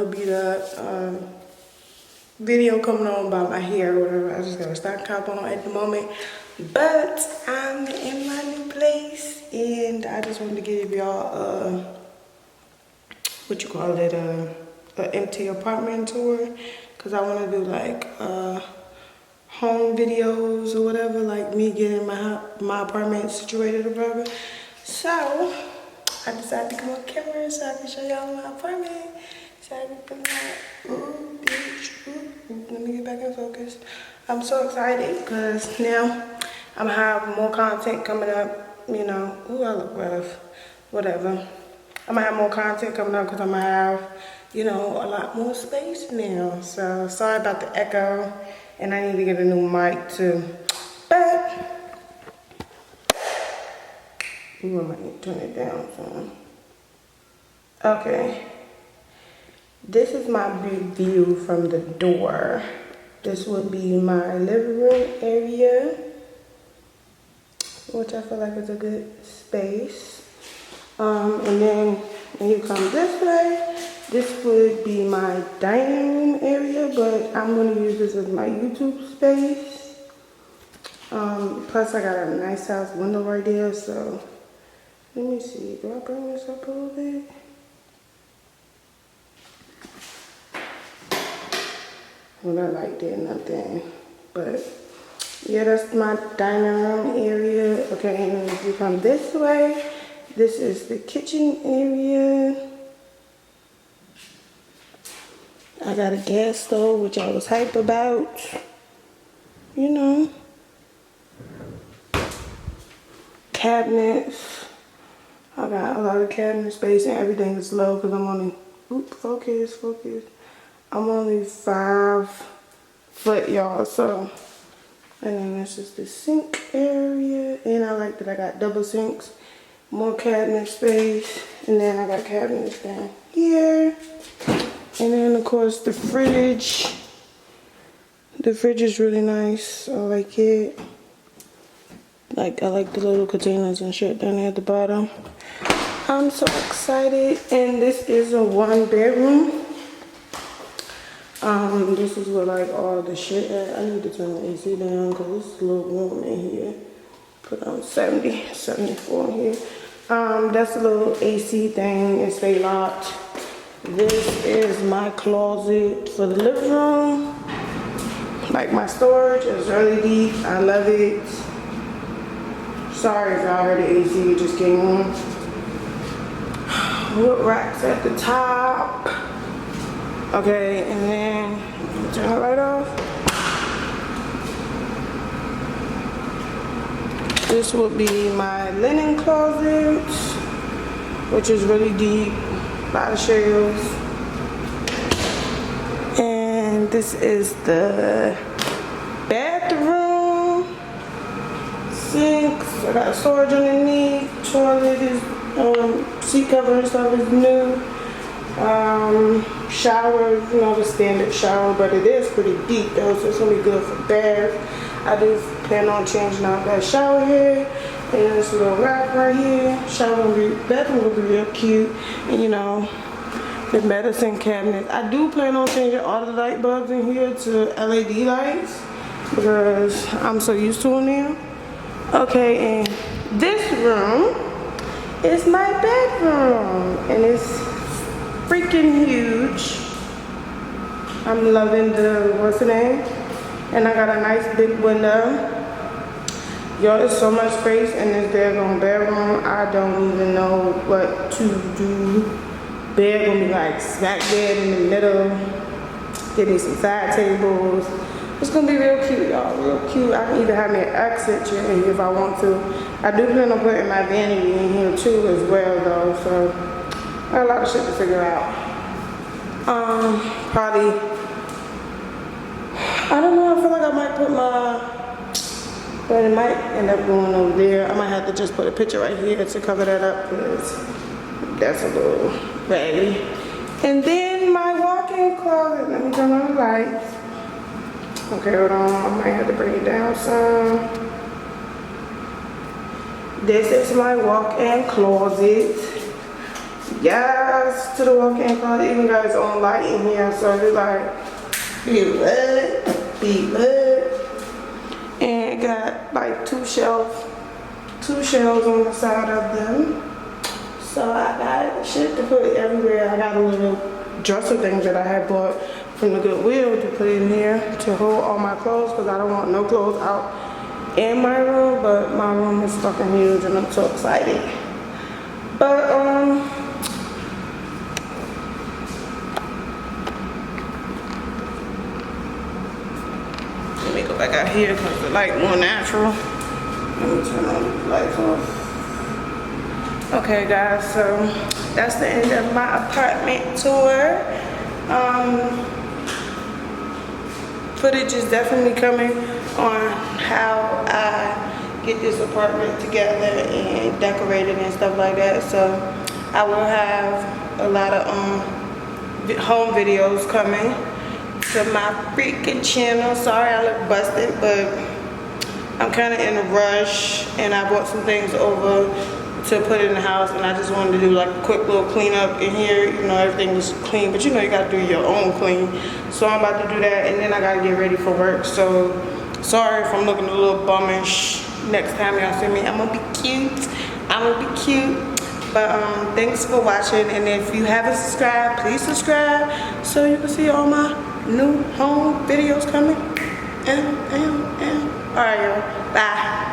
little beat up video coming on about my hair or whatever. I just got a stock top on at the moment. But I'm in my new place and I just wanted to give y'all what you call it, an empty apartment tour, because I want to do like home videos or whatever, like me getting my apartment situated or whatever. So I decided to come on camera so I can show y'all my apartment. So I can ooh, bitch, ooh, let me get back in focus. I'm so excited because now I'm gonna have more content coming up, you know. Ooh, I look rough, whatever. I'm gonna have more content coming up because I'm gonna have, you know, a lot more space now. So sorry about the echo, and I need to get a new mic too. But ooh, I might need to turn it down some. Okay. This is my big view from the door. This would be my living room area, which I feel like is a good space. And then when you come this way, this would be my dining room area, but I'm gonna use this as my YouTube space. Plus I got a nice house window right there, so let me see, do I bring this up a little bit? Well, I like that nothing, but yeah, that's my dining room area. Okay, and if you come this way, this is the kitchen area. I got a gas stove, which I was hype about, you know. Cabinets. I got a lot of cabinet space and everything is low because I'm only, focus. I'm only 5 foot, y'all, so. And then this is the sink area. And I like that I got double sinks, more cabinet space. And then I got cabinets down here. And then of course the fridge. The fridge is really nice. I like it. I like the little containers and shit down there at the bottom. I'm so excited. And this is a 1-bedroom. This is where like all the shit at. I need to turn the AC down because it's a little warm in here. Put on 70, 74 in here. That's a little AC thing. It stay locked. This is my closet for the living room. Like my storage is really deep. I love it. Sorry if y'all heard the AC, it just came on. Wood racks at the top. Okay, and then turn the light off. This would be my linen closet, which is really deep, a lot of shelves. And this is the bathroom, sinks. I got storage underneath. Toilet is seat cover and stuff is new. Shower, you know, the standard shower, but it is pretty deep though, so it's gonna be good for bath. I do plan on changing out that shower head and this little rack right here. Bathroom will be real cute, and you know, the medicine cabinet. I do plan on changing all the light bulbs in here to LED lights because I'm so used to them now. Okay, and this room is my bedroom, and it's freaking huge. I'm loving the, what's the name? And I got a nice big window. Yo, it's so much space in this daggone bedroom. I don't even know what to do. Bed gonna be like smack dead in the middle. Give me some side tables. It's gonna be real cute, y'all, real cute. I can even have me an exit chair in here if I want to. I do plan on putting my vanity in here too as well though, so I got a lot of shit to figure out. Probably, I don't know, I feel like I might put but it might end up going over there. I might have to just put a picture right here to cover that up because that's a little raggedy. And then my walk-in closet, let me turn on the lights. Okay, hold on, I might have to bring it down some. This is my walk-in closet. Yes, to the walk-in closet. Even got its own light in here, so it's like be lit. And it got like two shelves on the side of them. So I got shit to put everywhere. I got a little dresser thing that I had bought from the Goodwill to put in here to hold all my clothes, because I don't want no clothes out in my room, but my room is fucking huge and I'm so excited. But let me go back out here because the light more natural. Let me turn all the lights off. Okay guys, so that's the end of my apartment tour. Footage is definitely coming on how I get this apartment together and decorated and stuff like that. So I will have a lot of home videos coming to my freaking channel. Sorry I look busted, but I'm kind of in a rush and I brought some things over to put in the house, and I just wanted to do like a quick little cleanup in here. You know, everything was clean, but you know you gotta do your own clean. So I'm about to do that, and then I gotta get ready for work. So sorry if I'm looking a little bummish. Next time y'all see me, I'm gonna be cute. But thanks for watching, and if you haven't subscribed, please subscribe so you can see all my new home videos coming. And all right, y'all. Bye.